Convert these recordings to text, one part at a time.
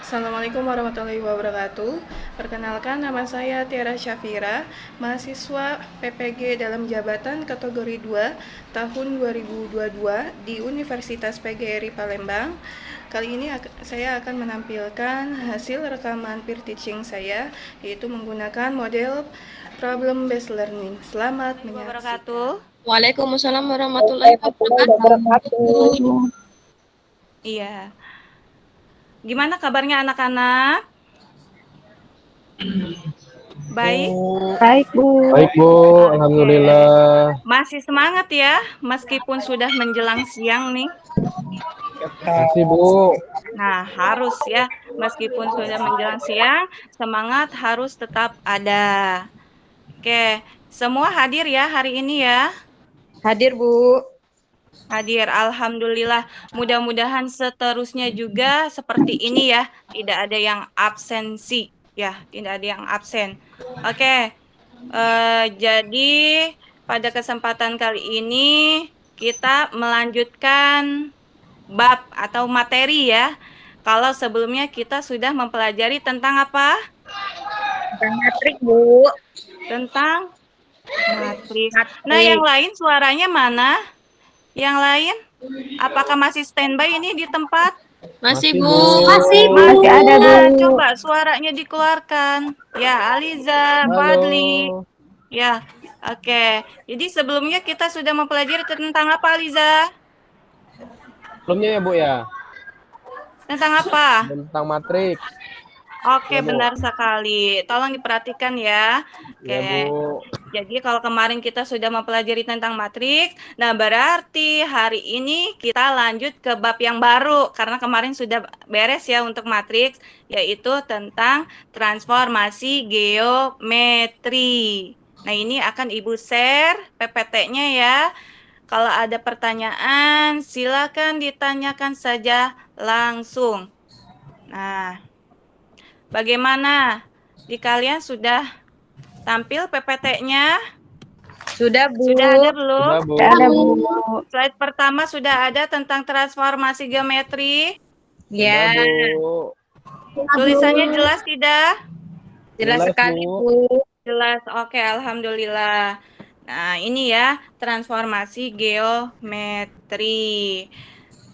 Assalamualaikum warahmatullahi wabarakatuh. Perkenalkan, nama saya Tiara Syafira, mahasiswa PPG dalam jabatan kategori 2 tahun 2022 di Universitas PGRI Palembang. Kali ini saya akan menampilkan hasil rekaman peer teaching saya, yaitu menggunakan model problem based learning. Selamat menyaksikan. Waalaikumsalam warahmatullahi wabarakatuh. Iya. Gimana kabarnya anak-anak? Baik? Baik, Bu. Baik, Bu. Alhamdulillah. Masih semangat ya, meskipun sudah menjelang siang nih. Makasih, Bu. Nah, harus ya, meskipun sudah menjelang siang, semangat harus tetap ada. Oke, semua hadir ya hari ini ya? Hadir, Bu. Hadir, alhamdulillah. Mudah-mudahan seterusnya juga seperti ini ya, tidak ada yang absensi ya, tidak ada yang absen. Oke, jadi pada kesempatan kali ini kita melanjutkan bab atau materi ya. Kalau sebelumnya kita sudah mempelajari tentang apa? Tentang matrik, Bu. Tentang matris. Nah, yang lain suaranya mana? Yang lain? Apakah masih standby ini di tempat? Masih, Masih, Bu. Bu. Masih, Bu. Masih ada, Bu. Nah, coba suaranya dikeluarkan. Ya, Aliza, Fadli. Halo. Ya, oke. Jadi sebelumnya kita sudah mempelajari tentang apa, Aliza? Sebelumnya ya, Bu ya. Tentang apa? Tentang matriks. Oke, Ya, Bu. benar sekali. Tolong diperhatikan ya. Ya, Oke. Bu. Jadi kalau kemarin kita sudah mempelajari tentang matriks, nah berarti hari ini kita lanjut ke bab yang baru karena kemarin sudah beres ya untuk matriks, yaitu tentang transformasi geometri. Nah, ini akan Ibu share PPT-nya ya. Kalau ada pertanyaan, silakan ditanyakan saja langsung. Nah, bagaimana? Di kalian sudah tampil PPT-nya? Sudah, Bu. Sudah ada belum? Sudah, Bu. Sudah ada, Bu. Slide pertama sudah ada tentang transformasi geometri. Ya, Sudah, Bu. Tulisannya jelas tidak? jelas sekali, Bu. Bu. Jelas. Oke, alhamdulillah. Nah, ini ya transformasi geometri.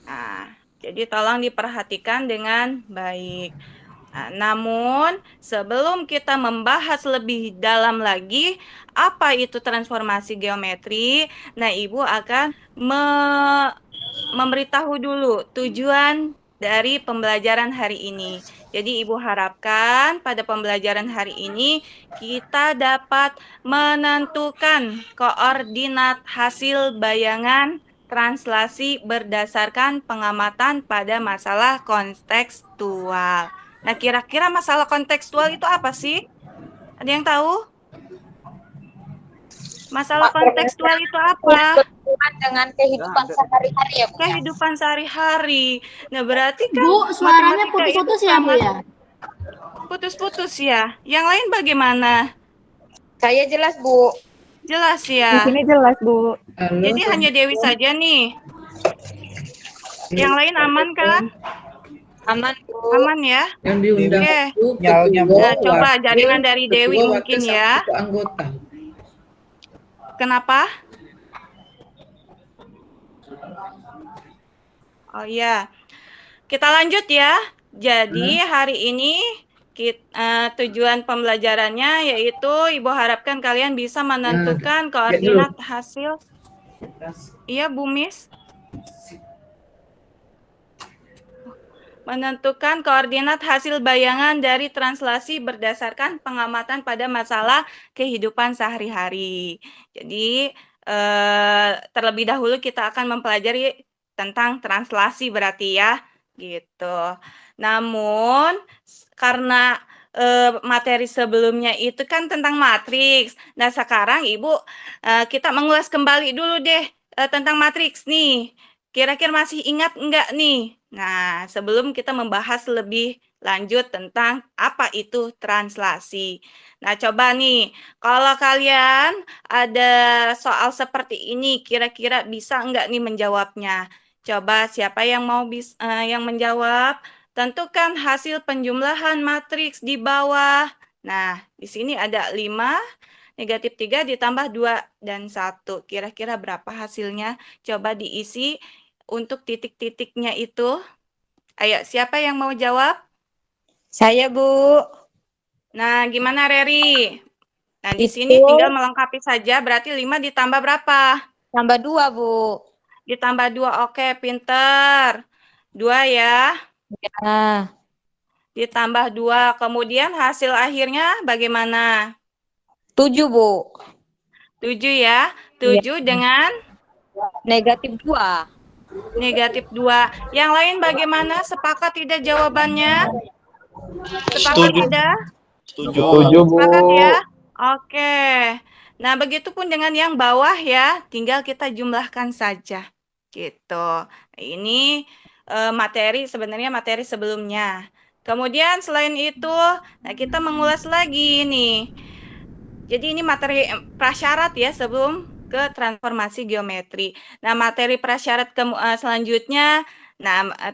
Nah, jadi tolong diperhatikan dengan baik. Nah, namun, sebelum kita membahas lebih dalam lagi apa itu transformasi geometri, nah Ibu akan memberitahu dulu tujuan dari pembelajaran hari ini. Jadi Ibu harapkan pada pembelajaran hari ini kita dapat menentukan koordinat hasil bayangan translasi berdasarkan pengamatan pada masalah kontekstual. Nah, kira-kira masalah kontekstual itu apa sih? Ada yang tahu? Masalah kontekstual itu apa? Berhubungan dengan kehidupan sehari-hari ya, Bu. Kehidupan sehari-hari. Nah, berarti kan Bu, suaranya matematika itu putus-putus ya, Bu sangat ya? putus-putus ya. Yang lain bagaimana? Saya jelas, Bu. Jelas Di ya. sini jelas, Bu. Jadi hanya Dewi saja nih. Yang lain aman kan? Aman, Bu. Aman ya? Yang diundang Oke. itu Nah, ketua, coba wakil, jaringan dari Dewi ketua, mungkin wakil, ya. satu anggota. Kenapa? Oh iya. Kita lanjut ya. Jadi hari ini tujuan pembelajarannya yaitu Ibu harapkan kalian bisa menentukan koordinat hasil. Iya, Bu Miss. Menentukan koordinat hasil bayangan dari translasi berdasarkan pengamatan pada masalah kehidupan sehari-hari. Jadi, terlebih dahulu kita akan mempelajari tentang translasi berarti ya, gitu. Namun, karena materi sebelumnya itu kan tentang matriks. Nah, sekarang Ibu, kita mengulas kembali dulu deh tentang matriks nih. Kira-kira masih ingat enggak nih? Nah, sebelum kita membahas lebih lanjut tentang apa itu translasi. Nah, coba nih, kalau kalian ada soal seperti ini, kira-kira bisa enggak nih menjawabnya? Coba siapa yang mau yang menjawab? tentukan hasil penjumlahan matriks di bawah. Nah, di sini ada 5, negatif 3 ditambah 2 dan 1. Kira-kira berapa hasilnya? Coba diisi untuk titik-titiknya itu. Ayo, siapa yang mau jawab? Saya, Bu. Nah, gimana Reri? Nah, di sini Itu tinggal melengkapi saja, berarti 5 ditambah berapa? tambah 2, Bu. Ditambah 2, oke, pinter. 2 ya, Nah, ditambah 2. Kemudian hasil akhirnya bagaimana? 7, Bu. 7 ya, Iya. 7 dengan Negatif 2. negatif 2. Yang lain bagaimana? Sepakat tidak jawabannya? Sepakat Setuju. tidak? Setuju. Setuju, Bu. Sepakat ya? Oke. Nah, begitupun dengan yang bawah ya, tinggal kita jumlahkan saja. Gitu. Ini sebenarnya materi sebelumnya. Kemudian selain itu, nah kita mengulas lagi nih. Jadi ini materi prasyarat ya sebelum ke transformasi geometri. Nah, materi prasyarat selanjutnya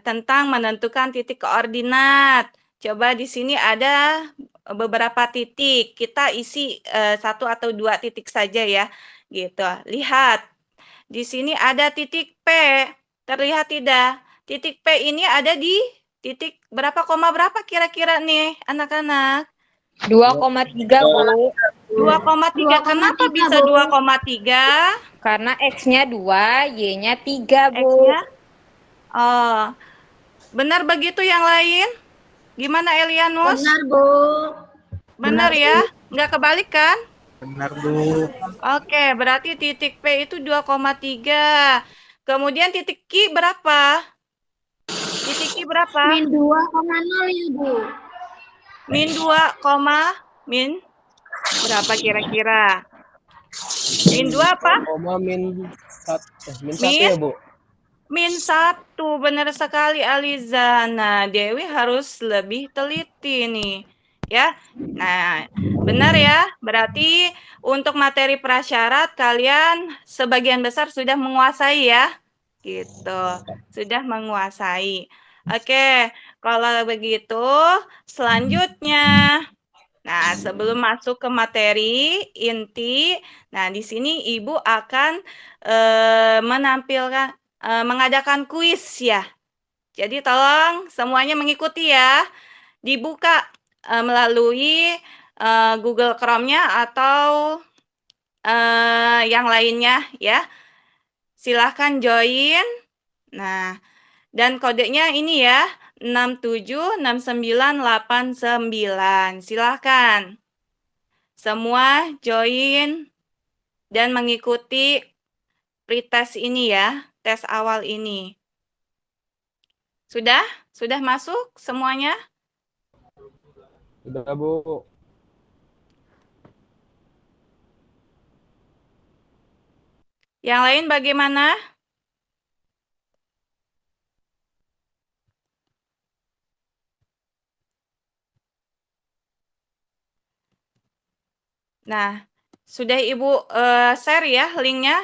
tentang menentukan titik koordinat. Coba di sini ada beberapa titik. Kita isi 1 atau 2 titik saja ya. Gitu. Lihat. Di sini ada titik P. Terlihat tidak? Titik P ini ada di titik berapa koma berapa kira-kira nih anak-anak? 2,3, Bu. 2,3. Kenapa bisa 2,3? Karena X-nya 2, Y-nya 3, Bu. X-nya? Oh, benar begitu yang lain? Gimana Elianus? Benar, Bu. Benar ya? Nggak kebalik kan? Benar, Bu. Oke, berarti titik P itu 2,3. Kemudian titik Q berapa? Titik Q berapa? Min 2,0 ya, Bu. Min 2, min berapa kira-kira? Min 2 apa? Koma min 1 Min? ya, Bu. Min 1, benar sekali Aliza. Nah, Dewi harus lebih teliti nih. Ya, nah benar ya. Berarti untuk materi prasyarat kalian sebagian besar sudah menguasai ya. Gitu, sudah menguasai. Oke, kalau begitu selanjutnya. Nah, sebelum masuk ke materi inti, nah di sini Ibu akan mengadakan kuis ya. Jadi tolong semuanya mengikuti ya. Dibuka melalui Google Chrome-nya atau yang lainnya ya. Silahkan join. Nah, dan kodenya ini ya, 676989. Silahkan. Semua join dan mengikuti pretest ini ya, tes awal ini. Sudah? Sudah masuk semuanya? Sudah, Bu. Yang lain bagaimana? Nah, sudah Ibu share ya linknya?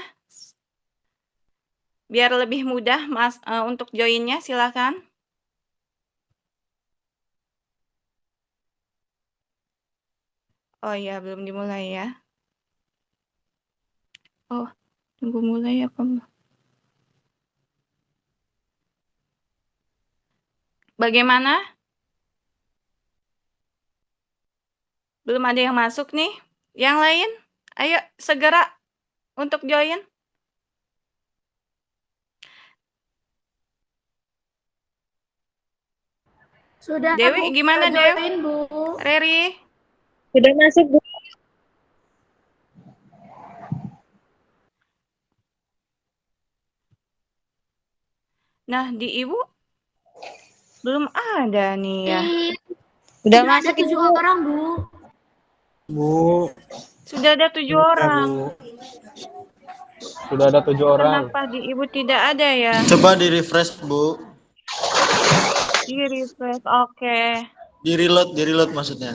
Biar lebih mudah untuk joinnya, silakan. Oh iya, belum dimulai ya. Oh, tunggu mulai apa? Bagaimana? Belum ada yang masuk nih. Yang lain? Ayo segera untuk join. Sudah, Dewi, Bu. gimana, Sudah Dew? join, Bu. Reri? Sudah masuk, Bu. Nah, di Ibu belum ada nih ya. Sudah Sudah ada masuk, 7 Ibu. orang, Bu. Bu. Sudah ada 7 orang. Bu. Sudah ada 7 orang. Kenapa di Ibu tidak ada ya? Coba di-refresh, Bu. Di refresh, oke. Di-reload maksudnya.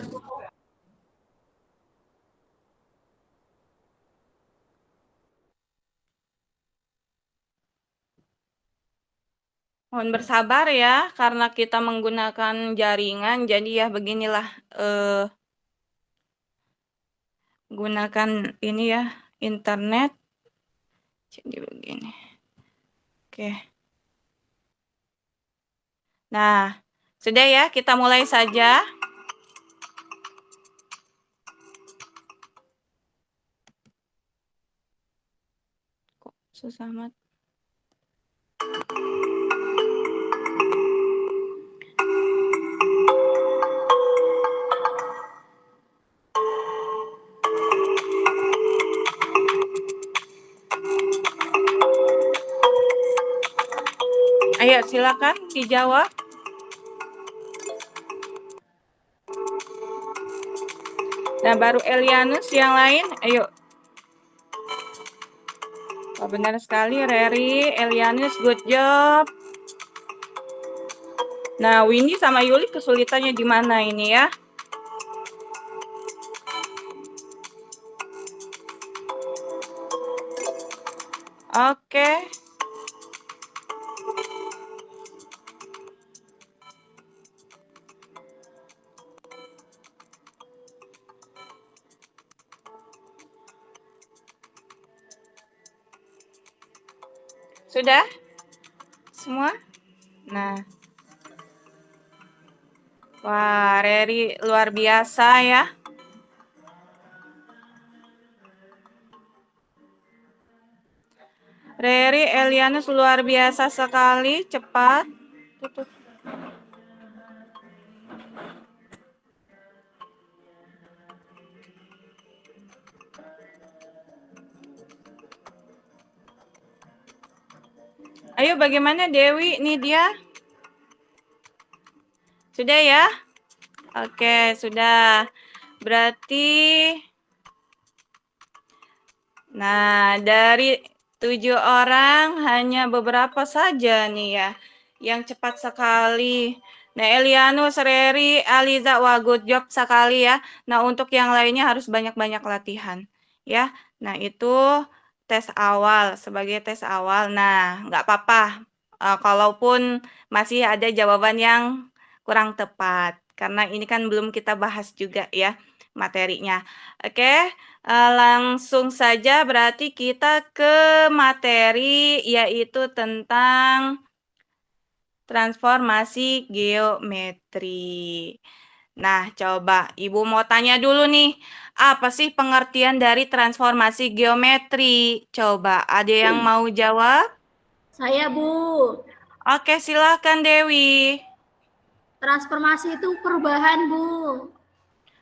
Mohon bersabar ya, karena kita menggunakan jaringan, jadi ya beginilah, gunakan ini ya, internet. Jadi begini. Oke. Nah, sudah ya, kita mulai saja. Kok susah amat. Ayo, silakan dijawab. Nah, baru Elianus yang lain, ayo. Oh, benar sekali, Reri, Elianus, good job. Nah, Windy sama Yuli kesulitannya di mana ini ya? Oke. Sudah? Semua? Nah. Wah, Reri luar biasa ya. Reri, Elianus luar biasa sekali, cepat. Tutup. Ayo, bagaimana Dewi? Ini dia. Sudah ya? Oke, sudah. Berarti, nah, dari 7 orang hanya beberapa saja nih ya yang cepat sekali. Nah, Elianus, Reri, Aliza, wah good job sekali ya. Nah, untuk yang lainnya harus banyak-banyak latihan ya. Nah, itu tes awal, sebagai tes awal. Nah, nggak apa-apa kalaupun masih ada jawaban yang kurang tepat. Karena ini kan belum kita bahas juga ya materinya. Oke, langsung saja berarti kita ke materi yaitu tentang transformasi geometri. Nah, coba Ibu mau tanya dulu nih, apa sih pengertian dari transformasi geometri? Coba, ada yang mau jawab? Saya, Bu. Oke, silakan Dewi. Transformasi itu perubahan, Bu.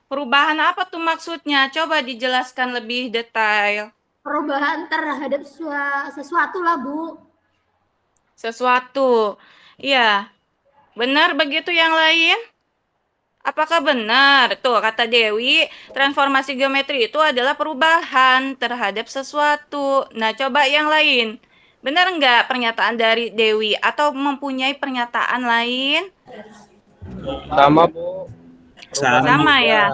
Perubahan apa tuh maksudnya? Coba dijelaskan lebih detail. Perubahan terhadap sesuatu lah, Bu. Sesuatu. Iya. Benar begitu yang lain? Apakah benar? Tuh, kata Dewi, transformasi geometri itu adalah perubahan terhadap sesuatu. Nah, coba yang lain. Benar nggak pernyataan dari Dewi? Atau mempunyai pernyataan lain? Sama, Bu. Sama ya?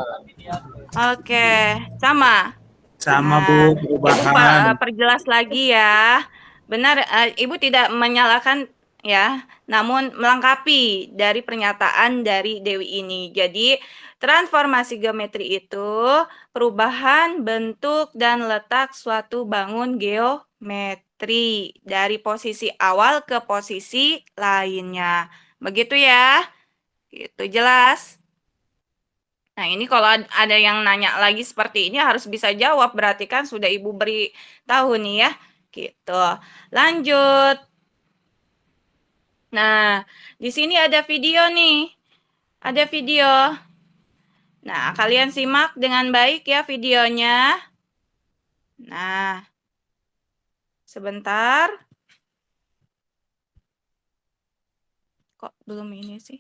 Oke, sama. Sama, Nah, Bu, Ibu perubahan. perjelas lagi ya. Benar, Ibu tidak menyalahkan ya, namun melengkapi dari pernyataan dari Dewi ini. Jadi, transformasi geometri itu perubahan bentuk dan letak suatu bangun geometri dari posisi awal ke posisi lainnya. Begitu ya? Itu jelas. Nah, ini kalau ada yang nanya lagi seperti ini harus bisa jawab, berarti kan sudah Ibu beri tahu nih ya. Gitu. Lanjut. Nah, di sini ada video nih. Ada video. Nah, kalian simak dengan baik ya videonya. Nah, sebentar. Kok belum ini sih?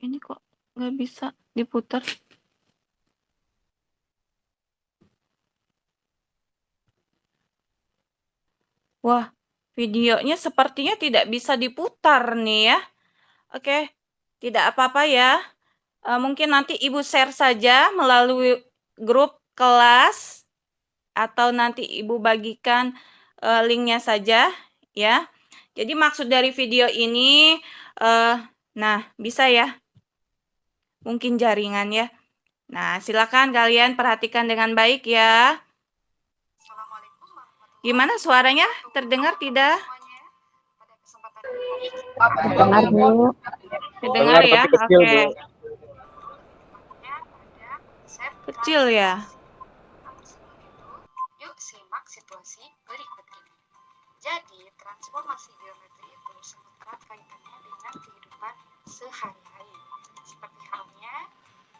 Ini kok nggak bisa diputar? Wah, videonya sepertinya tidak bisa diputar nih ya. Oke, tidak apa-apa ya. Mungkin nanti Ibu share saja melalui grup kelas atau nanti Ibu bagikan linknya saja ya. Jadi maksud dari video ini, nah bisa ya, mungkin jaringan ya. Nah silakan kalian perhatikan dengan baik ya. Gimana suaranya? Terdengar tidak? Dengar, Bu. Terdengar ya? tapi kecil, Oke. Bu. Kecil ya? Yuk simak situasi berikut ini. Jadi, transformasi geometri itu sangat erat kaitannya dengan kehidupan sehari-hari. Seperti halnya,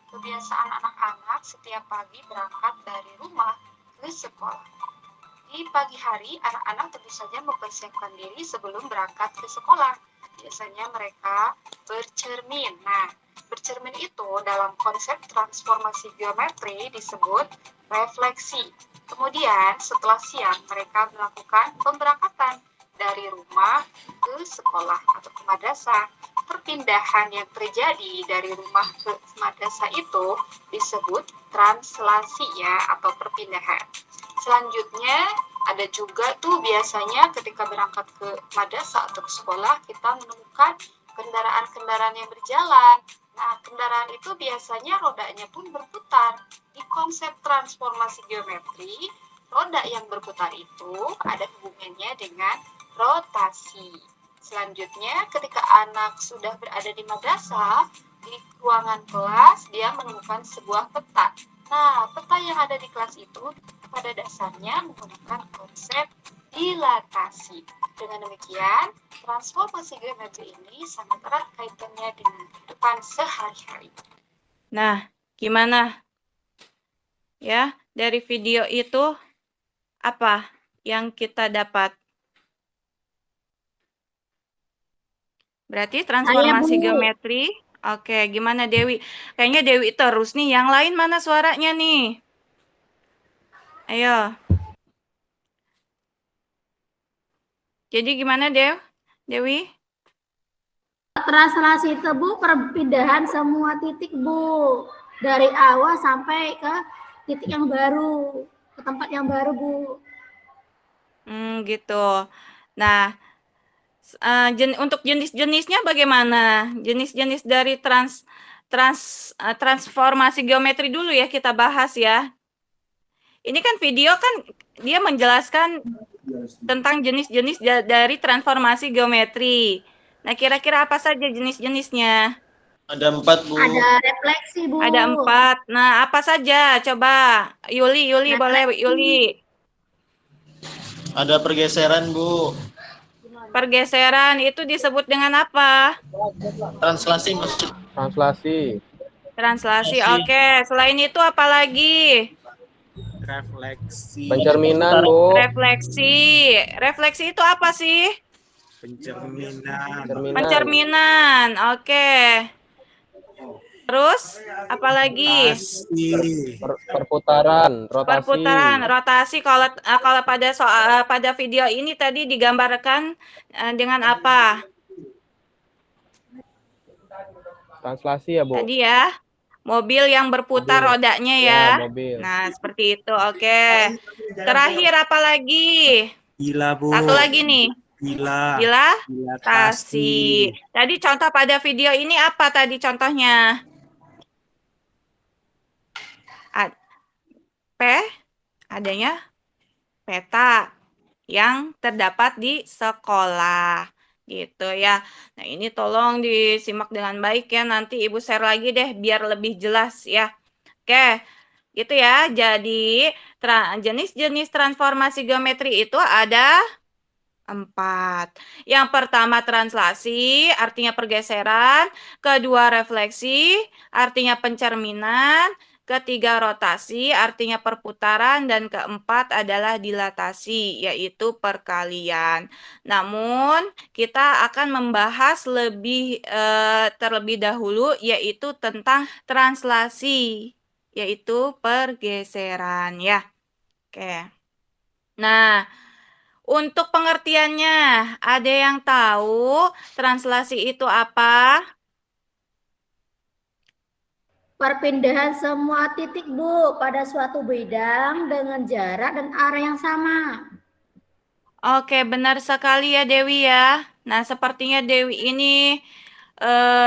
kebiasaan anak-anak setiap pagi berangkat dari rumah ke sekolah. Di pagi hari, anak-anak tentu saja mempersiapkan diri sebelum berangkat ke sekolah. Biasanya mereka bercermin. Nah, bercermin itu dalam konsep transformasi geometri disebut refleksi. Kemudian setelah siang mereka melakukan pemberangkatan dari rumah ke sekolah atau ke madrasah. Perpindahan yang terjadi dari rumah ke madrasah itu disebut translasi ya atau perpindahan. Selanjutnya ada juga tuh biasanya ketika berangkat ke madrasah atau ke sekolah kita menemukan kendaraan-kendaraan yang berjalan. Nah, kendaraan itu biasanya rodanya pun berputar. Di konsep transformasi geometri, roda yang berputar itu ada hubungannya dengan rotasi. Selanjutnya, ketika anak sudah berada di madrasah, di ruangan kelas, dia menemukan sebuah peta. Nah, peta yang ada di kelas itu pada dasarnya menggunakan konsep dilatasi. Dengan demikian, transformasi geometri ini sangat erat kaitannya dengan kehidupan sehari-hari. Nah, gimana? Ya, dari video itu apa yang kita dapat? Berarti transformasi Bu. geometri. Oke, gimana Dewi? Kayaknya Dewi terus nih. Yang lain mana suaranya nih? Ayo. Jadi gimana Dewi? Translasi itu Bu perpindahan semua titik Bu. Dari awal sampai ke titik yang baru, ke tempat yang baru Bu. Gitu. Nah, untuk jenis-jenisnya bagaimana? Jenis-jenis dari transformasi geometri dulu ya kita bahas ya. Ini kan video kan dia menjelaskan tentang jenis-jenis dari transformasi geometri. Nah, kira-kira apa saja jenis-jenisnya? Ada 4, Bu. Ada refleksi Bu. Ada 4. Nah, apa saja? Coba Yuli boleh Yuli. Ada pergeseran, Bu. Pergeseran itu disebut dengan apa? Translasi maksud. Translasi. Oke. Selain itu apa lagi? Refleksi. Pencerminan, Bu. Refleksi itu apa sih? Pencerminan. Oke. Terus apa lagi? Perputaran, rotasi. Kalau pada video ini tadi digambarkan dengan apa? Translasi ya, Bu. Tadi ya. Mobil yang berputar rodanya ya. Mobil. Nah, seperti itu. Oke. Terakhir apa lagi? Gila, Bu. Satu lagi nih. Dilatasi. Tadi contoh pada video ini apa tadi contohnya? Adanya peta yang terdapat di sekolah. Gitu ya. Nah, ini tolong disimak dengan baik ya. Nanti Ibu share lagi deh biar lebih jelas ya. Oke. Gitu ya. Jadi, jenis-jenis transformasi geometri itu ada 4. Yang pertama translasi, artinya pergeseran. Kedua refleksi, artinya pencerminan. Ketiga rotasi, artinya perputaran. Dan keempat adalah dilatasi, yaitu perkalian. Namun, kita akan membahas terlebih dahulu, yaitu tentang translasi, yaitu pergeseran ya. Oke. Nah, untuk pengertiannya, ada yang tahu translasi itu apa? Perpindahan semua titik, Bu, pada suatu bidang dengan jarak dan arah yang sama. Oke, benar sekali ya Dewi ya. Nah, sepertinya Dewi ini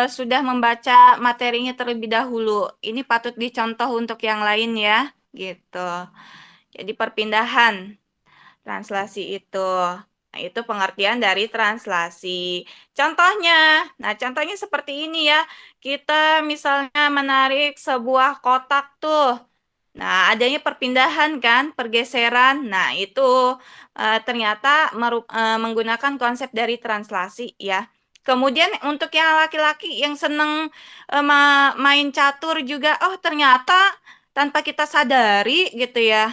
sudah membaca materinya terlebih dahulu. Ini patut dicontoh untuk yang lain ya, gitu. Jadi perpindahan translasi itu. Nah, itu pengertian dari translasi. Contohnya seperti ini ya. Kita misalnya menarik sebuah kotak tuh. Nah, adanya perpindahan kan, pergeseran. Nah, itu ternyata menggunakan konsep dari translasi ya. Kemudian untuk yang laki-laki yang seneng main catur juga, oh ternyata tanpa kita sadari gitu ya,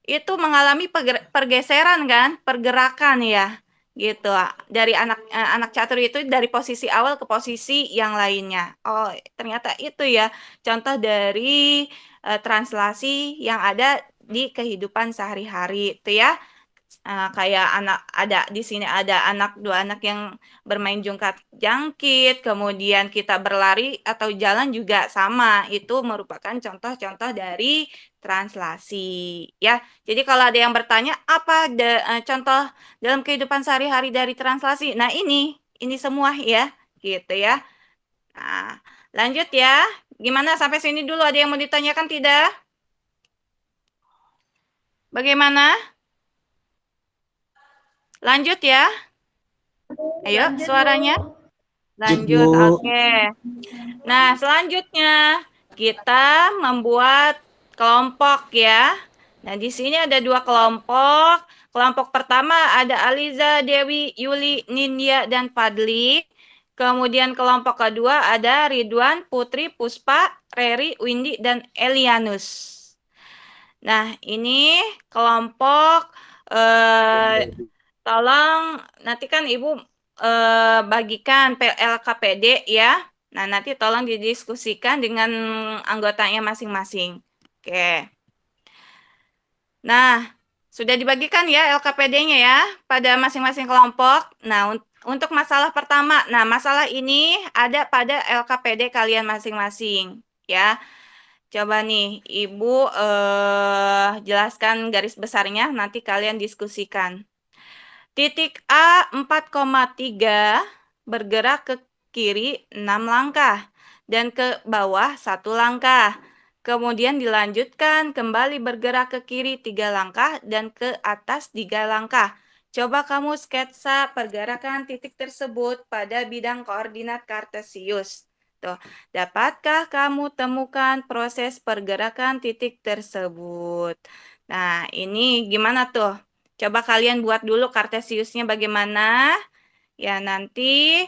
itu mengalami pergeseran kan, pergerakan ya, gitu. Dari anak catur itu dari posisi awal ke posisi yang lainnya. Oh, ternyata itu ya contoh dari translasi yang ada di kehidupan sehari-hari itu ya. Kayak di sini ada dua anak yang bermain jungkat-jangkit, kemudian kita berlari atau jalan juga sama. Itu merupakan contoh-contoh dari translasi ya. Jadi kalau ada yang bertanya apa contoh dalam kehidupan sehari-hari dari translasi? Nah, ini semua ya, gitu ya. Nah, lanjut ya. Gimana sampai sini dulu, ada yang mau ditanyakan tidak? Bagaimana? Lanjut ya. Ayo, Lanjut, suaranya. Bu. Lanjut, Bu. oke. Nah, selanjutnya kita membuat kelompok ya. Nah, di sini ada dua kelompok. Kelompok pertama ada Aliza, Dewi, Yuli, Nindya, dan Fadli. Kemudian kelompok kedua ada Ridwan, Putri, Puspa, Reri, Windy, dan Elianus. Nah, ini kelompok tolong nanti kan Ibu bagikan LKPD ya. Nah, nanti tolong didiskusikan dengan anggotanya masing-masing. Oke. Nah, sudah dibagikan ya LKPD-nya ya pada masing-masing kelompok. Nah, untuk masalah pertama, nah masalah ini ada pada LKPD kalian masing-masing ya. Coba nih, Ibu jelaskan garis besarnya, nanti kalian diskusikan. Titik A 4,3 bergerak ke kiri 6 langkah dan ke bawah 1 langkah. Kemudian dilanjutkan kembali bergerak ke kiri 3 langkah dan ke atas 3 langkah. Coba kamu sketsa pergerakan titik tersebut pada bidang koordinat kartesius. Tuh, dapatkah kamu temukan proses pergerakan titik tersebut? Nah, ini gimana tuh? Coba kalian buat dulu kartesiusnya bagaimana. Ya, nanti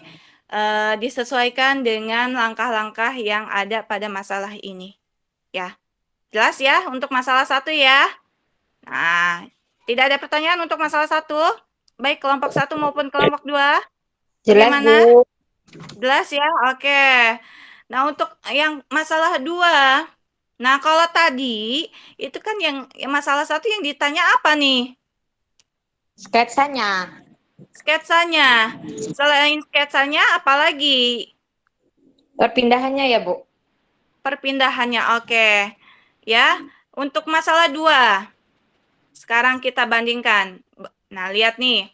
disesuaikan dengan langkah-langkah yang ada pada masalah ini. Ya, jelas ya untuk masalah 1 ya. Nah, tidak ada pertanyaan untuk masalah 1? Baik kelompok 1 maupun kelompok 2? Jelas, Bagaimana? Bu. Jelas ya? Oke. Nah, untuk yang masalah 2. Nah, kalau tadi itu kan yang masalah 1 yang ditanya apa nih? Sketsanya. Sketsanya. Selain sketsanya, apalagi? Perpindahannya ya, Bu. Perpindahannya, oke. Ya, untuk masalah 2. Sekarang kita bandingkan. Nah, lihat nih.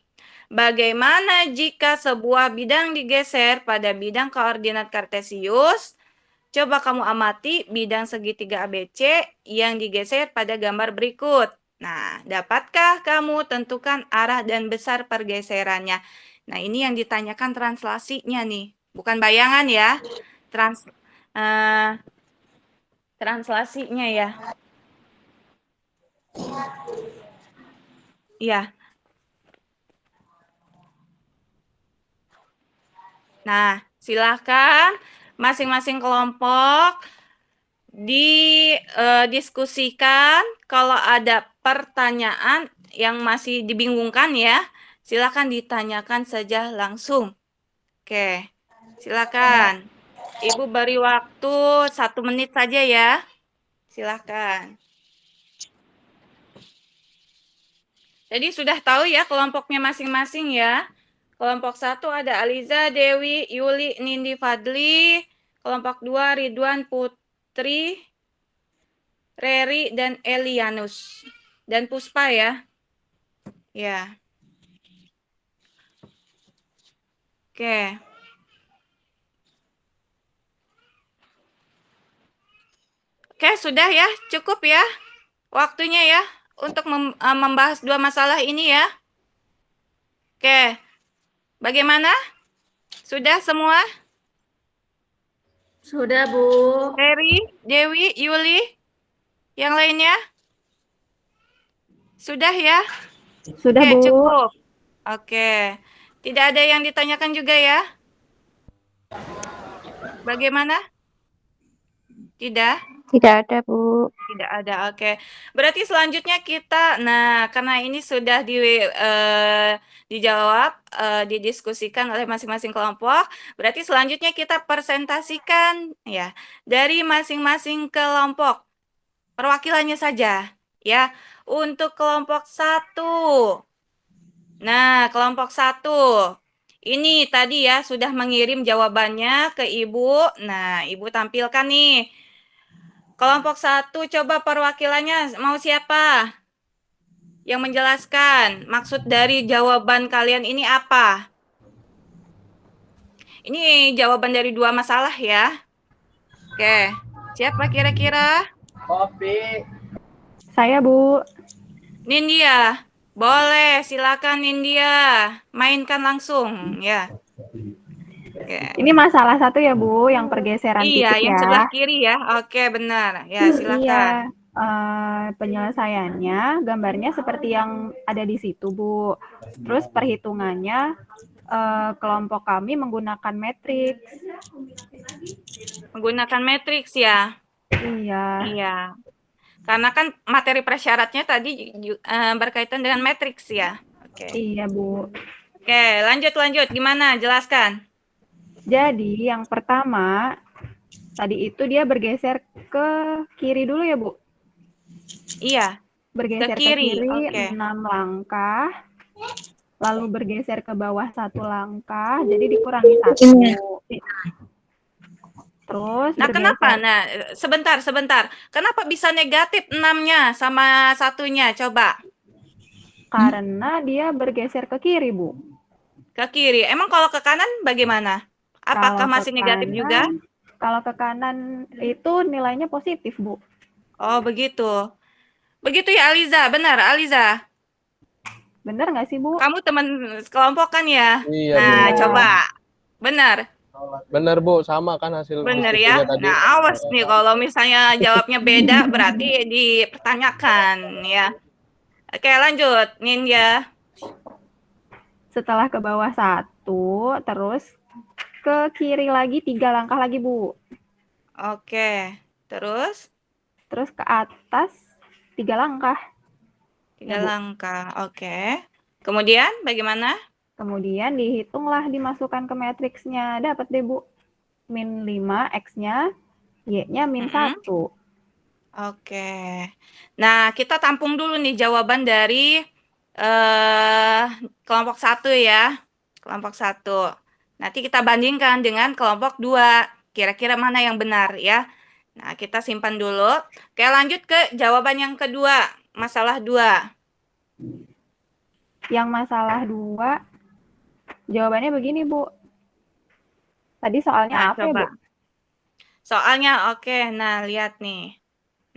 Bagaimana jika sebuah bidang digeser pada bidang koordinat kartesius? Coba kamu amati bidang segitiga ABC yang digeser pada gambar berikut. Nah, dapatkah kamu tentukan arah dan besar pergeserannya? Nah, ini yang ditanyakan translasinya nih. Bukan bayangan ya. Translasinya ya. Iya. Nah, silakan masing-masing kelompok didiskusikan. Kalau ada pertanyaan yang masih dibingungkan ya, silakan ditanyakan saja langsung. Oke, silakan. Ibu beri waktu 1 menit saja ya. Silakan. Jadi sudah tahu ya kelompoknya masing-masing ya. Kelompok 1 ada Aliza, Dewi, Yuli, Nindi, Fadli. Kelompok 2 Ridwan, Putri, Putri, Reri, dan Elianus. Dan Puspa ya. Ya. Oke. Oke, sudah ya. Cukup ya. Waktunya ya. Untuk membahas dua masalah ini ya. Oke. Bagaimana? Sudah semua? Sudah, Bu. Reri, Dewi, Yuli, yang lainnya? Sudah ya? Sudah, Oke, Bu. cukup. Oke. Tidak ada yang ditanyakan juga ya? Bagaimana? Tidak? Tidak ada, Bu. Tidak ada, oke. Berarti selanjutnya kita, nah karena ini sudah dijawab, didiskusikan oleh masing-masing kelompok, berarti selanjutnya kita presentasikan ya dari masing-masing kelompok. Perwakilannya saja ya. Untuk kelompok 1. Nah, kelompok 1. Ini tadi ya sudah mengirim jawabannya ke Ibu. Nah, Ibu tampilkan nih. Kelompok 1, coba perwakilannya mau siapa? Yang menjelaskan maksud dari jawaban kalian ini apa? Ini jawaban dari dua masalah ya. Oke, siapa kira-kira? Saya, Bu. Nindya, boleh silakan Nindya, mainkan langsung ya. Oke. Ini masalah 1 ya, Bu, yang pergeseran Iya, titik yang ya. sebelah kiri ya. Oke, benar. Ya, silakan. Iya. Penyelesaiannya, gambarnya seperti yang ada di situ, Bu. Terus perhitungannya, kelompok kami menggunakan matriks. Menggunakan matriks ya. Iya. Iya. Karena kan materi persyaratnya tadi berkaitan dengan matriks ya. Oke. Iya, Bu. Oke, lanjut. Gimana? Jelaskan. Jadi yang pertama, tadi itu dia bergeser ke kiri dulu ya, Bu? Iya. Bergeser Ke kiri, ke kiri oke. 6 langkah, lalu bergeser ke bawah 1 langkah, jadi dikurangi 1. Terus Nah, kenapa? bergeser. Nah, sebentar. Kenapa bisa negatif 6-nya sama 1-nya? Coba. Karena dia bergeser ke kiri, Bu. Ke kiri. Emang kalau ke kanan bagaimana? Apakah Kalau masih ke negatif kanan- juga? Kalau ke kanan itu nilainya positif, Bu. Oh, begitu. Begitu ya, Aliza. Benar, Aliza. Bener nggak sih, Bu? Kamu teman sekelompok kan ya? Iya, Nah, Bu. coba. Benar. Bener, Bu. Sama kan hasil Benar diskusinya ya. tadi. Nah, awas nih kalau misalnya jawabnya beda berarti dipertanyakan ya. Oke, lanjut, Nindya. Setelah ke bawah 1, terus ke kiri lagi 3 langkah lagi, Bu. Oke. Terus Terus ke atas 3 langkah. 3 Ya, Bu. langkah. Oke. Kemudian bagaimana? Kemudian dihitunglah, dimasukkan ke matriksnya. Dapat deh, Bu. Min 5, X-nya, Y-nya min 1. Oke. Nah, kita tampung dulu nih jawaban dari kelompok 1 ya. Kelompok 1. Nanti kita bandingkan dengan kelompok 2. Kira-kira mana yang benar ya. Nah, kita simpan dulu. Oke, lanjut ke jawaban yang kedua. Masalah 2. Yang masalah 2, jawabannya begini, Bu. Tadi soalnya Nah, apa ya, coba. Bu? Soalnya oke. Nah, lihat nih.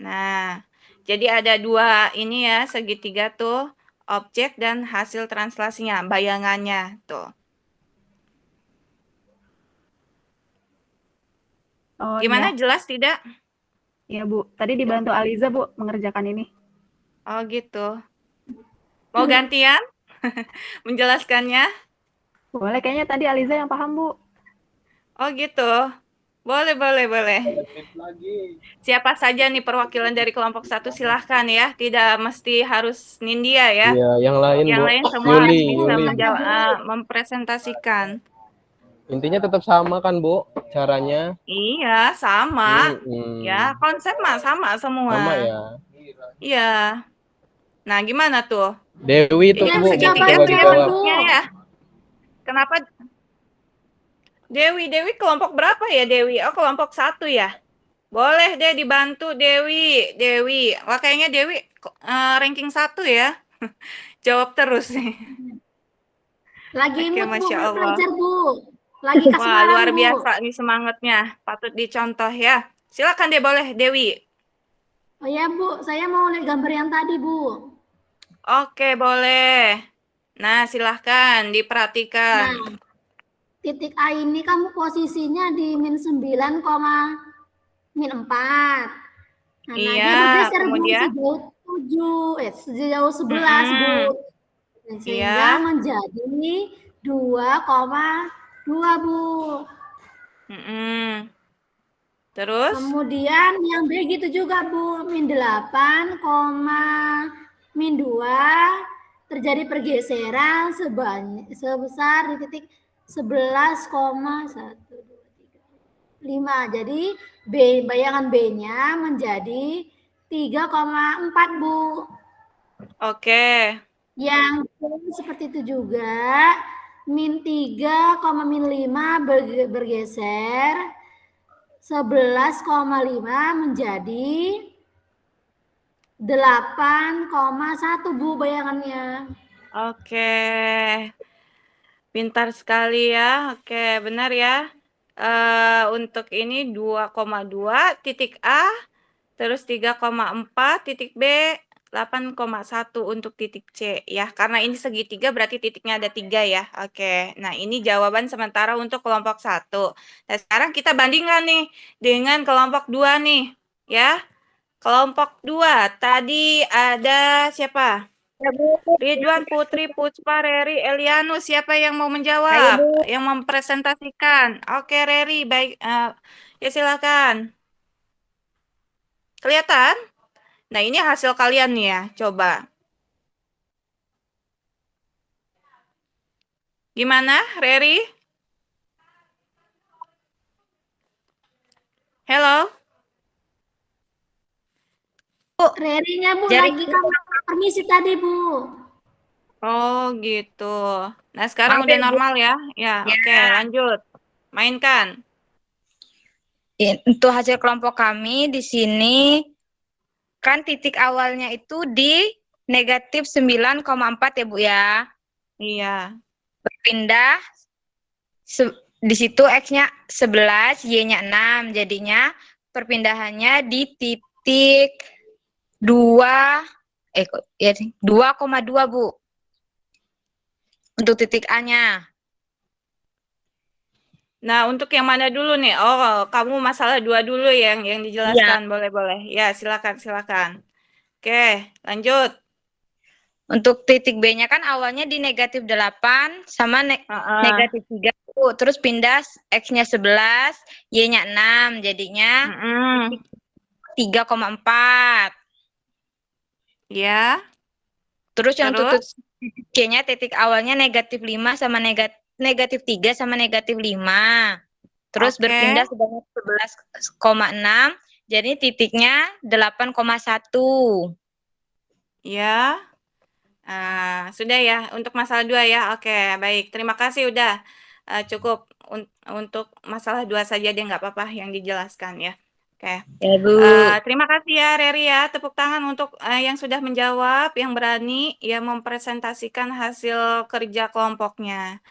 Nah, jadi ada 2 ini ya, segitiga tuh. Objek dan hasil translasinya, bayangannya tuh. Oh, Gimana, iya. jelas tidak? Iya, Bu. Tadi dibantu Aliza, Bu, mengerjakan ini. Oh gitu. Mau gantian menjelaskannya? Boleh, kayaknya tadi Aliza yang paham, Bu. Oh gitu. Boleh. Siapa saja nih perwakilan dari kelompok 1 silahkan ya. Tidak mesti harus Nindya ya. Iya, yang lain, Yang Bu. lain semua harus Yuli. bisa mempresentasikan. Intinya tetap sama kan, Bu? Caranya. Iya, sama. Mm-mm. Ya, konsep mah sama semua. Sama ya. Iya. Nah, gimana tuh? Dewi itu, Yang Bu. segitiga Coba berapa, dijawab. Bu? Ya. Kenapa Dewi kelompok berapa ya Dewi? Oh, kelompok 1 ya? Boleh deh dibantu Dewi. Dewi. Wah, kayaknya Dewi ranking 1 ya. Jawab terus nih. Lagi Oke, mood, Bu, Masya Allah. belajar, Bu. Lagi Wah, kasmaran, luar Bu. biasa nih semangatnya. Patut dicontoh ya. Silakan deh boleh, Dewi. Oh ya, Bu, saya mau lihat gambar yang tadi, Bu. Oke, boleh. Nah, silahkan Nah, diperhatikan. titik A ini kamu posisinya di -9, -4. Nah, Iya, dia bergeser, Bu, kemudian? sejauh 11, Bu. Mm-mm. Sehingga Iya. menjadi 2,2, Bu. Mm-mm. Terus? Kemudian yang B gitu juga, Bu. -8, -2 terjadi pergeseran sebesar di titik 11,125. Jadi bayangan B-nya menjadi 3,4, Bu. Oke. Yang seperti itu juga, -3, -5 bergeser 11,5 menjadi 8,1, Bu, bayangannya. Oke. Pintar sekali ya. Oke, benar ya. Untuk ini 2,2 titik A, terus 3,4 titik B, 8,1 untuk titik C ya. Karena ini segitiga berarti titiknya ada 3 ya. Oke. Nah, ini jawaban sementara untuk kelompok 1. Nah, sekarang kita bandingkan nih dengan kelompok 2 nih, ya. Kelompok 2 tadi ada siapa? Ridwan, Putri, Puspa, Reri, Elianus. Siapa yang mau menjawab? Yang mempresentasikan? Oke, Reri, baik. Ya, silakan. Kelihatan? Nah, ini hasil kalian nih ya. Coba. Gimana, Reri? Halo? Rerinya, Bu, lagi permisi tadi, Bu. Oh, gitu. Nah, sekarang udah normal ya? Ya, oke, lanjut. Mainkan. Untuk hasil kelompok kami di sini kan titik awalnya itu di -9,4 ya, Bu ya. Iya. Berpindah di situ X-nya 11, Y-nya 6. Jadinya perpindahannya di titik 2,2, Bu. Untuk titik A-nya. Nah, untuk yang mana dulu nih? Oh, kamu masalah 2 dulu yang dijelaskan. Boleh. Ya, silakan. Oke, lanjut. Untuk titik B-nya kan awalnya di -8 sama -3, Bu. Terus pindah X-nya 11, Y-nya 6. Jadinya 3,4. Ya. Terus yang Terus? titik C-nya titik awalnya -5 sama -3 sama -5. Terus Oke. berpindah sebanyak 11,6. Jadi titiknya 8,1. Ya. Sudah ya untuk masalah 2 ya. Oke, baik. Terima kasih udah cukup untuk masalah 2 saja deh nggak apa-apa yang dijelaskan ya. Oke. Ya, Bu. Terima kasih ya Reri ya. Tepuk tangan untuk yang sudah menjawab, yang berani yang mempresentasikan hasil kerja kelompoknya.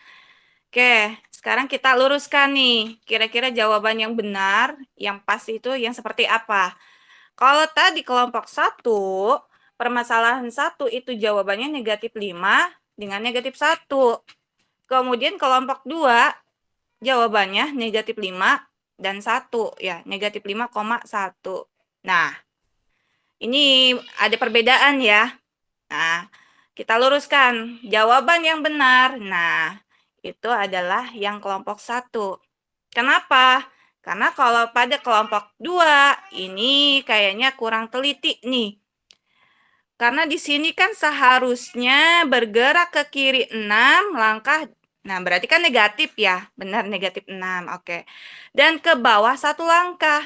Oke, sekarang kita luruskan nih. Kira-kira jawaban yang benar, yang pas itu yang seperti apa? Kalau tadi kelompok 1, permasalahan 1 itu jawabannya -5 dengan -1. Kemudian kelompok 2, jawabannya -5 dan 1 ya, -5,1. Nah, ini ada perbedaan ya. Nah, kita luruskan jawaban yang benar. Nah, itu adalah yang kelompok 1. Kenapa? Karena kalau pada kelompok 2, ini kayaknya kurang teliti nih. Karena di sini kan seharusnya bergerak ke kiri 6 langkah. Nah, berarti kan negatif ya. Benar, -6. Oke. Dan ke bawah 1 langkah.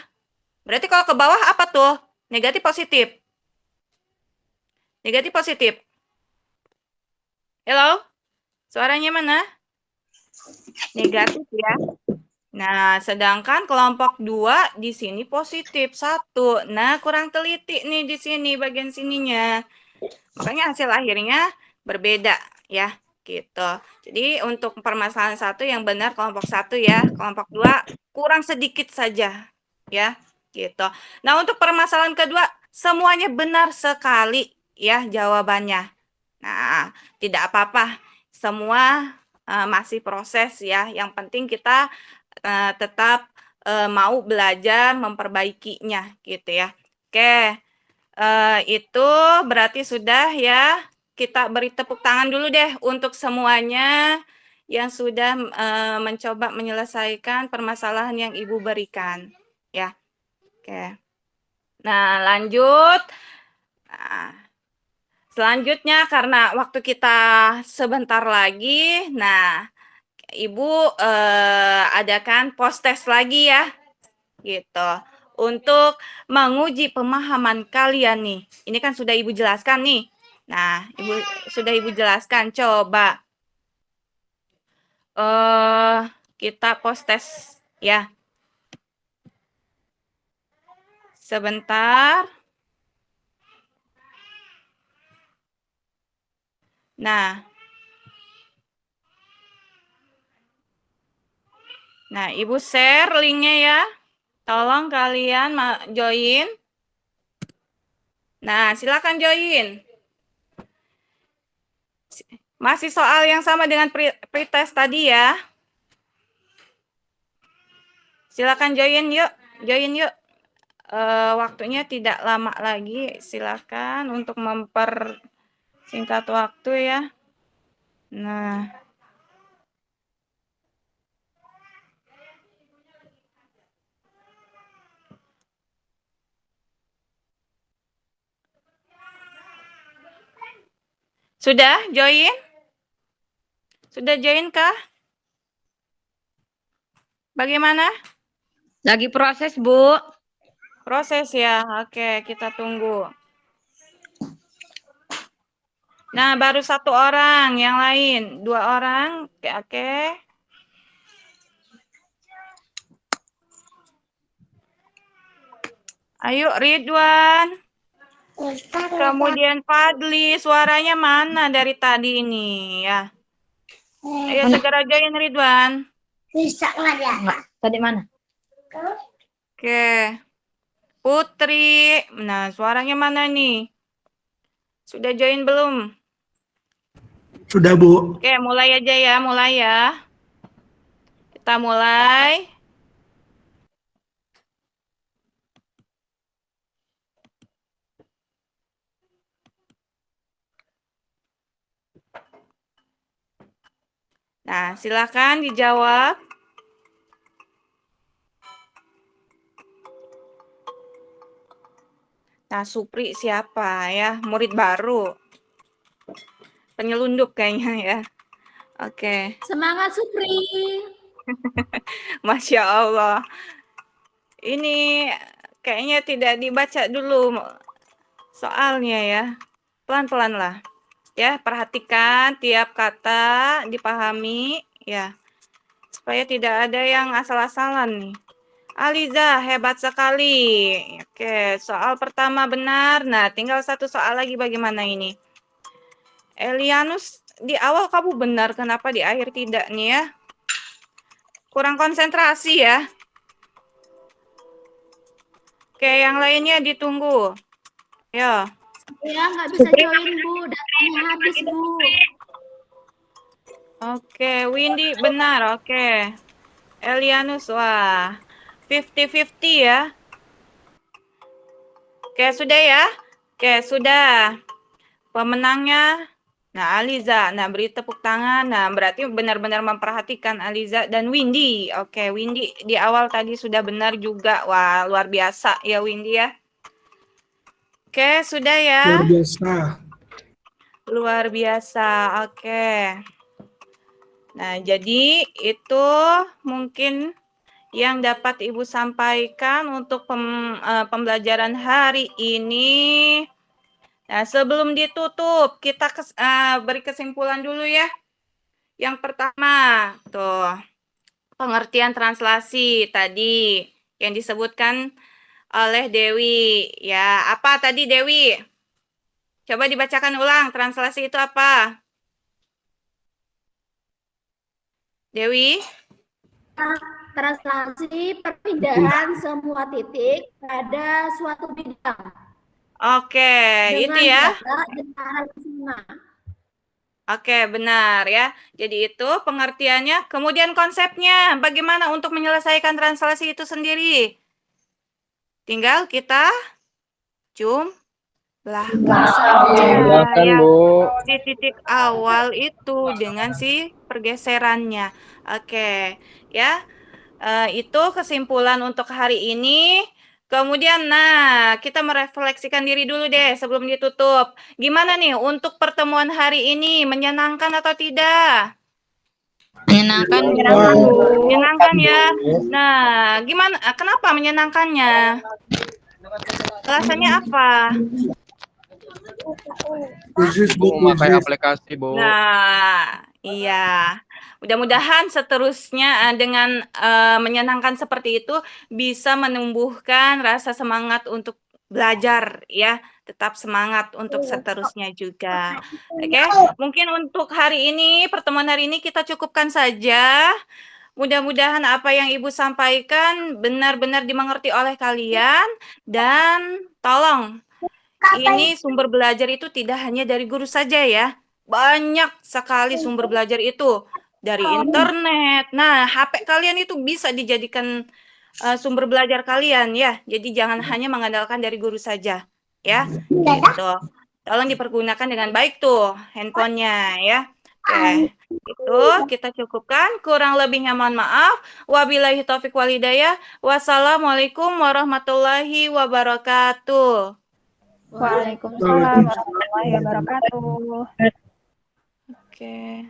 Berarti kalau ke bawah apa tuh? Negatif positif. Negatif positif. Halo? Suaranya mana? Negatif ya. Nah, sedangkan kelompok 2 di sini positif 1. Nah, kurang teliti nih di sini bagian sininya. Makanya hasil akhirnya berbeda ya, gitu. Jadi untuk permasalahan 1 yang benar kelompok 1 ya, kelompok 2 kurang sedikit saja ya, gitu. Nah, untuk permasalahan kedua semuanya benar sekali ya jawabannya. Nah, tidak apa-apa. Semua masih proses ya. Yang penting kita tetap mau belajar memperbaikinya gitu ya. Oke, itu berarti sudah ya. Kita beri tepuk tangan dulu deh untuk semuanya yang sudah mencoba menyelesaikan permasalahan yang Ibu berikan ya. Oke. Nah, lanjut. Nah, selanjutnya karena waktu kita sebentar lagi, nah Ibu adakan post test lagi ya, gitu. Untuk menguji pemahaman kalian nih. Ini kan sudah Ibu jelaskan nih. Nah, sudah Ibu jelaskan. Coba kita post test ya. Sebentar. Nah, Ibu share linknya ya. Tolong kalian join. Nah, silakan join. Masih soal yang sama dengan pretest tadi ya. Silakan join yuk. Join yuk. Waktunya tidak lama lagi. Silakan untuk mempersingkat waktu ya. Nah. Sudah join? Sudah join kah? Bagaimana? Lagi proses, Bu. Proses ya. Oke, kita tunggu. Nah, baru 1 orang, yang lain 2 orang. Oke. Ayo Ridwan. Kemudian Fadli, suaranya mana dari tadi ini ya? Ayo segera join Ridwan. Bisa nggak ya? Tadi mana? Oke. Putri, nah suaranya mana nih? Sudah join belum? Sudah, Bu. Oke, mulai aja ya, mulai ya. Kita mulai. Nah, silakan dijawab. Nah, Supri siapa ya? Murid baru. Penyelundup kayaknya ya. Oke. Semangat Supri. Masya Allah. Ini kayaknya tidak dibaca dulu soalnya ya. Pelan-pelan lah. Ya, perhatikan tiap kata, dipahami ya. Supaya tidak ada yang asal-asalan nih. Aliza, hebat sekali. Oke, soal pertama benar. Nah, tinggal 1 soal lagi bagaimana ini? Elianus, di awal kamu benar, kenapa di akhir tidak nih ya? Kurang konsentrasi ya. Oke, yang lainnya ditunggu. Ya. Ya, nggak bisa join, Bu. Datanya habis, Bu. Oke, Windy benar. Oke. Elianus, wah. 50-50 ya. Oke, sudah ya? Oke, sudah. Pemenangnya, nah Aliza. Nah, beri tepuk tangan. Nah, berarti benar-benar memperhatikan Aliza dan Windy. Oke, Windy di awal tadi sudah benar juga. Wah, luar biasa ya Windy ya. Oke, sudah ya? Luar biasa. Luar biasa. Oke. Nah, jadi itu mungkin yang dapat Ibu sampaikan untuk pembelajaran hari ini. Nah, sebelum ditutup, kita beri kesimpulan dulu ya. Yang pertama, tuh. pengertian translasi tadi yang disebutkan oleh Dewi. Ya, apa tadi Dewi? Coba dibacakan ulang, translasi itu apa? Dewi? Translasi perpindahan semua titik pada suatu bidang. Oke, itu Dengan ya. data dan arah ke sana. Oke, benar ya. Jadi itu pengertiannya. Kemudian konsepnya, bagaimana untuk menyelesaikan translasi itu sendiri? Tinggal kita jumlahkan saja Silakan, ya Bu. di titik awal itu dengan si pergeserannya. Oke, ya. Itu kesimpulan untuk hari ini. Kemudian, nah, kita merefleksikan diri dulu deh sebelum ditutup. Gimana nih untuk pertemuan hari ini? Menyenangkan atau tidak? Menyenangkan, Bu. Menyenangkan ya. Nah, gimana? Kenapa menyenangkannya? Alasannya apa? Khusus Bu, Bu, memakai khusus. aplikasi, Bu. Nah, iya. Mudah-mudahan seterusnya dengan menyenangkan seperti itu bisa menumbuhkan rasa semangat untuk belajar ya, tetap semangat untuk seterusnya juga. Oke, mungkin untuk hari ini, pertemuan hari ini kita cukupkan saja. Mudah-mudahan apa yang Ibu sampaikan benar-benar dimengerti oleh kalian dan tolong ini sumber belajar itu tidak hanya dari guru saja ya. Banyak sekali sumber belajar itu dari internet. Nah, HP kalian itu bisa dijadikan sumber belajar kalian ya. Jadi jangan hanya mengandalkan dari guru saja ya. Gitu. Tolong dipergunakan dengan baik tuh handphonenya ya. Oke, itu kita cukupkan. Kurang lebihnya mohon maaf. Wabillahi taufik walhidayah. Wassalamualaikum warahmatullahi wabarakatuh. Waalaikumsalam warahmatullahi wabarakatuh. Oke.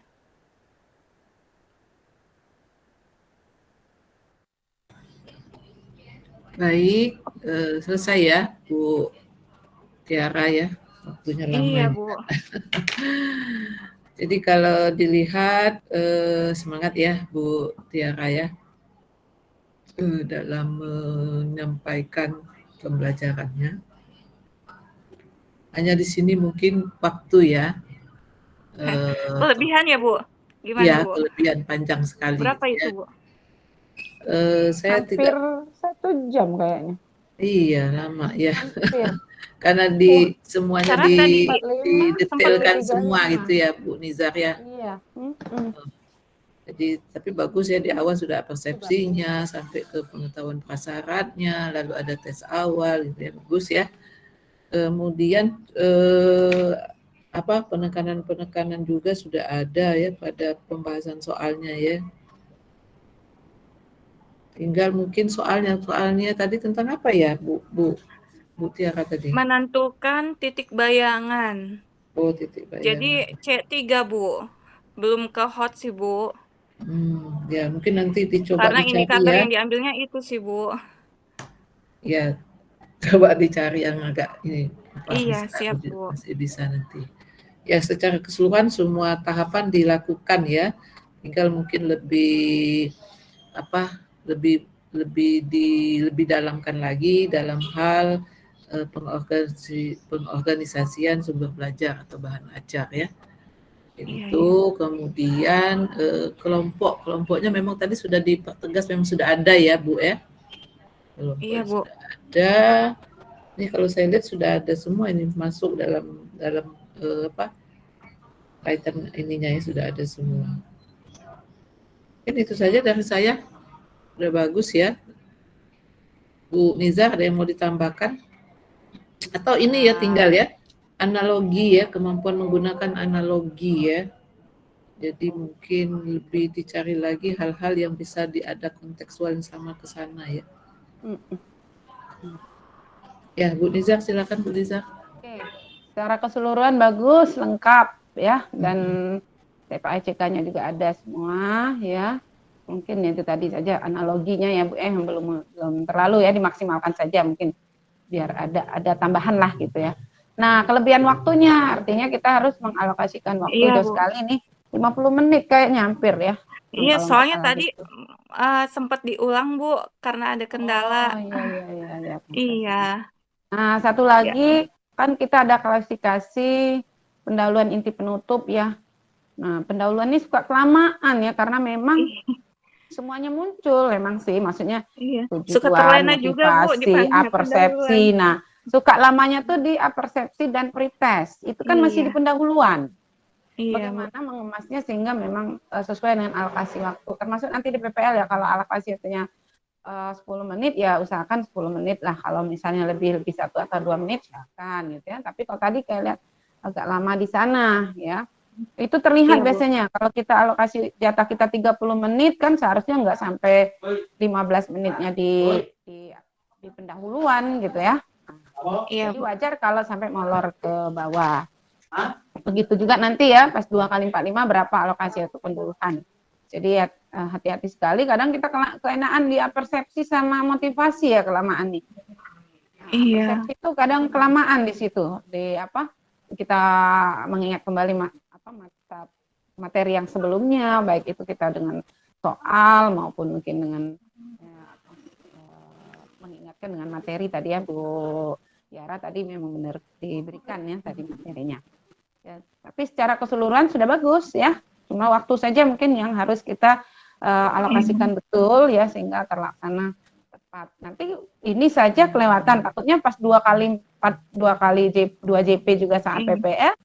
Baik, selesai ya Bu Tiara ya, waktunya lama Iya, ini. Bu. Jadi kalau dilihat semangat ya Bu Tiara ya dalam menyampaikan pembelajarannya. Hanya di sini mungkin waktu ya. Kelebihan ya, Bu? Gimana, Ya, Bu? kelebihan panjang sekali. Berapa itu, ya. Bu? Saya Hampir tidak. 1 jam kayaknya. Iya, lama ya. Hampir. Karena semuanya Syarat tadi 45 didetailkan sampai semua 35. gitu ya Bu Nizar ya. Iya. Jadi tapi bagus ya di awal sudah persepsinya sampai ke pengetahuan prasyaratnya, lalu ada tes awal gitu ya, bagus ya. Kemudian penekanan-penekanan juga sudah ada ya pada pembahasan soalnya ya. Tinggal mungkin soalnya tadi tentang apa ya Bu Tiara tadi? menentukan titik bayangan. Oh, titik bayangan. Jadi C3, Bu. Belum ke hot sih, Bu. Ya mungkin nanti dicoba Karena dicari indikator ya. yang diambilnya itu sih, Bu. Ya, coba dicari yang agak ini. Iya, siap, Bu. Masih bisa nanti. Ya, secara keseluruhan semua tahapan dilakukan ya. Tinggal mungkin lebih dalamkan lagi dalam hal pengorganisasian sumber belajar atau bahan ajar ya. Itu kemudian kelompoknya memang tadi sudah dipertegas, memang sudah ada ya Bu ya. Iya, Bu. Sudah ada. Ini kalau saya lihat sudah ada semua ini masuk dalam kaitan ininya ya, sudah ada semua. Mungkin itu saja dari saya. Udah bagus ya. Bu Nizar, ada yang mau ditambahkan? Atau ini ya tinggal ya, analogi ya, kemampuan menggunakan analogi ya. Jadi mungkin lebih dicari lagi hal-hal yang bisa ada kontekstual yang sama ke sana ya. Ya, Bu Nizar, silakan Bu Nizar. Oke, secara keseluruhan bagus, lengkap ya, dan TPACK-nya juga ada semua ya. Mungkin itu tadi saja analoginya ya Bu, yang belum terlalu ya, dimaksimalkan saja mungkin biar ada tambahan lah gitu ya. Nah, kelebihan waktunya artinya kita harus mengalokasikan waktu itu sekali nih 50 menit kayaknya hampir ya. Iya, kalau nggak soalnya salah tadi gitu. sempat diulang, Bu, karena ada kendala. Oh iya. Iya, Nah, satu ya. lagi kan kita ada klasifikasi pendahuluan inti penutup ya. Nah, pendahuluan ini suka kelamaan ya karena memang semuanya muncul memang sih, maksudnya Iya. Suka tujuan, terlena juga, Bu, motivasi, dipanggil pendahuluan. apersepsi. Nah, suka lamanya tuh di apersepsi dan pretest. Itu kan masih di Iya, pendahuluan. iya, Bu. Bagaimana mengemasnya sehingga memang sesuai dengan alokasi waktu. Termasuk nanti di PPL ya, kalau alokasi waktunya 10 menit ya usahakan 10 menit lah. Kalau misalnya lebih 1 atau 2 menit silakan gitu ya. Tapi kalau tadi kayak lihat agak lama di sana ya. Itu terlihat Iya, Bu. biasanya kalau kita alokasi jatah kita 30 menit kan seharusnya nggak sampai 15 menitnya di pendahuluan gitu ya. Iya, Jadi Bu. wajar kalau sampai molor ke bawah. Begitu juga nanti ya pas 2 kali 45 berapa alokasi untuk pendahuluan. Jadi ya hati-hati sekali, kadang kita kelainan di persepsi sama motivasi ya kelamaan nih. Iya. Persepsi itu kadang kelamaan di situ, di apa kita mengingat kembali mata materi yang sebelumnya, baik itu kita dengan soal maupun mungkin dengan mengingatkan dengan materi tadi ya Bu Yara tadi memang benar diberikan ya tadi materinya. Ya, tapi secara keseluruhan sudah bagus ya. Cuma waktu saja mungkin yang harus kita alokasikan betul ya sehingga terlaksana tepat. Nanti ini saja kelewatan. Takutnya pas 2 kali 2 JP juga saat PPL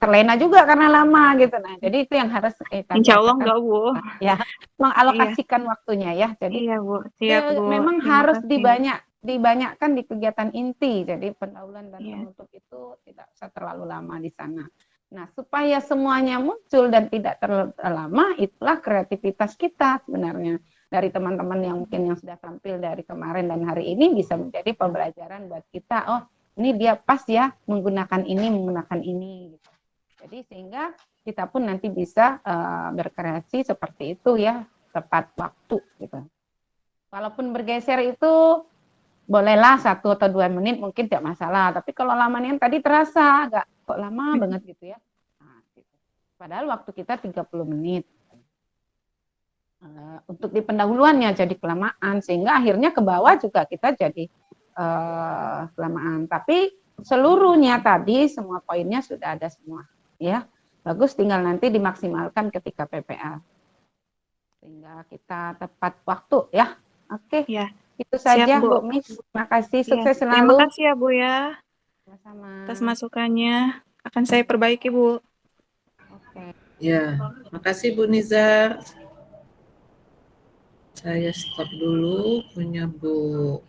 terlena juga karena lama gitu. Nah, jadi itu yang harus kita Insya Allah enggak, Bu. Ya, mengalokasikan waktunya ya. Jadi iya, Bu. Siap, Bu. memang Terima harus kasih. dibanyakkan di kegiatan inti. Jadi pendahuluan dan penutup itu tidak usah terlalu lama di sana. Nah, supaya semuanya muncul dan tidak terlalu lama, itulah kreativitas kita sebenarnya. Dari teman-teman yang mungkin yang sudah tampil dari kemarin dan hari ini bisa menjadi pembelajaran buat kita. Oh, ini dia pas ya menggunakan ini. Gitu. Jadi sehingga kita pun nanti bisa berkreasi seperti itu ya, tepat waktu gitu. Walaupun bergeser itu bolehlah 1 atau 2 menit mungkin tidak masalah, tapi kalau lamanya tadi terasa agak kok lama banget gitu ya. Nah, gitu. Padahal waktu kita 30 menit. Untuk di pendahuluannya jadi kelamaan sehingga akhirnya ke bawah juga kita jadi kelamaan. Tapi seluruhnya tadi semua poinnya sudah ada semua ya. Bagus, tinggal nanti dimaksimalkan ketika PPL. Sehingga kita tepat waktu ya. Oke. Ya. Itu saja Siap, Bu. Bu Miss. Terima kasih, sukses Terima selalu. kasih ya, Bu ya. Sama-sama. Atas masukannya akan saya perbaiki, Bu. Oke. Ya, makasih Bu Nizar. Saya stop dulu punya Bu